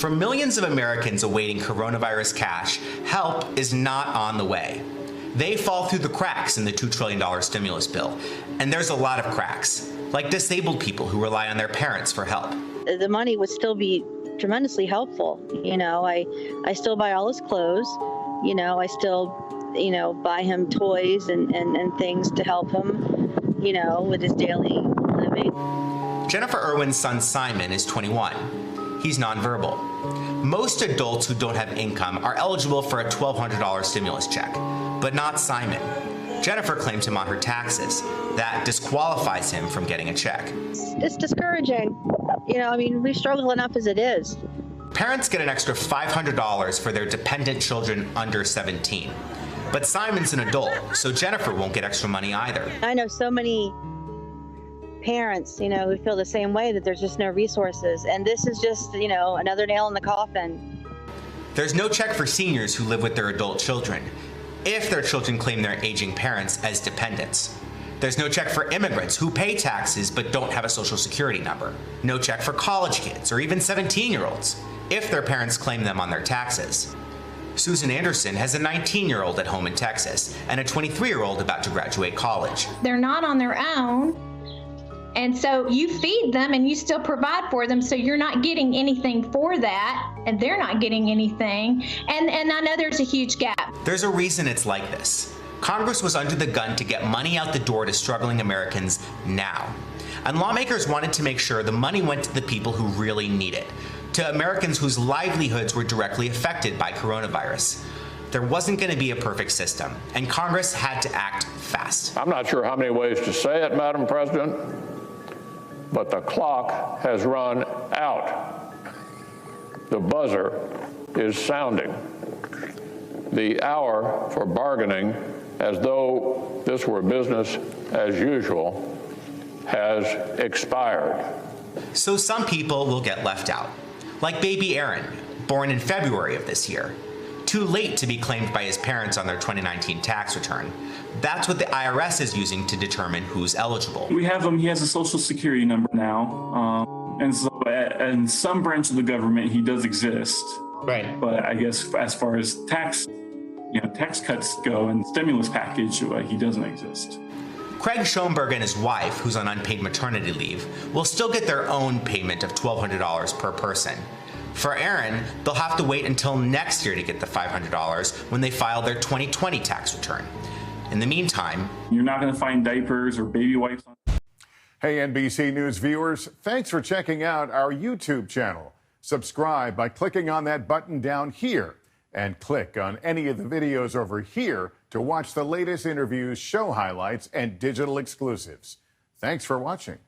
For millions of Americans awaiting coronavirus cash, help is not on the way. They fall through the cracks in the $2 trillion stimulus bill. And there's a lot of cracks, like disabled people who rely on their parents for help. The money would still be tremendously helpful. I still buy all his clothes. I still, buy him toys and things to help him, with his daily living. Jennifer Irwin's son Simon is 21. He's nonverbal. Most adults who don't have income are eligible for a $1,200 stimulus check, but not Simon. Jennifer claims him on her taxes. That disqualifies him from getting a check. It's discouraging. We struggle enough as it is. Parents get an extra $500 for their dependent children under 17. But Simon's an adult, so Jennifer won't get extra money either. I know so many parents, who feel the same way, that there's just no resources. And this is just, another nail in the coffin. There's no check for seniors who live with their adult children, if their children claim their aging parents as dependents. There's no check for immigrants who pay taxes but don't have a social security number. No check for college kids or even 17-year-olds, if their parents claim them on their taxes. Susan Anderson has a 19-year-old at home in Texas and a 23-year-old about to graduate college. They're not on their own. And so you feed them and you still provide for them, so you're not getting anything for that, and they're not getting anything. And I know there's a huge gap. There's a reason it's like this. Congress was under the gun to get money out the door to struggling Americans now. And lawmakers wanted to make sure the money went to the people who really need it, to Americans whose livelihoods were directly affected by coronavirus. There wasn't going to be a perfect system, and Congress had to act fast. I'm not sure how many ways to say it, Madam President, but the clock has run out. The buzzer is sounding. The hour for bargaining, as though this were business as usual, has expired. So some people will get left out, like baby Aaron, born in February of this year. Too late to be claimed by his parents on their 2019 tax return. That's what the IRS is using to determine who's eligible. We have him, he has a social security number now. And so in some branch of the government, he does exist. Right. But I guess as far as tax cuts go and stimulus package, he doesn't exist. Craig Schoenberg and his wife, who's on unpaid maternity leave, will still get their own payment of $1,200 per person. For Aaron, they'll have to wait until next year to get the $500 when they file their 2020 tax return. In the meantime, you're not going to find diapers or baby wipes. Hey, NBC News viewers, thanks for checking out our YouTube channel. Subscribe by clicking on that button down here and click on any of the videos over here to watch the latest interviews, show highlights, and digital exclusives. Thanks for watching.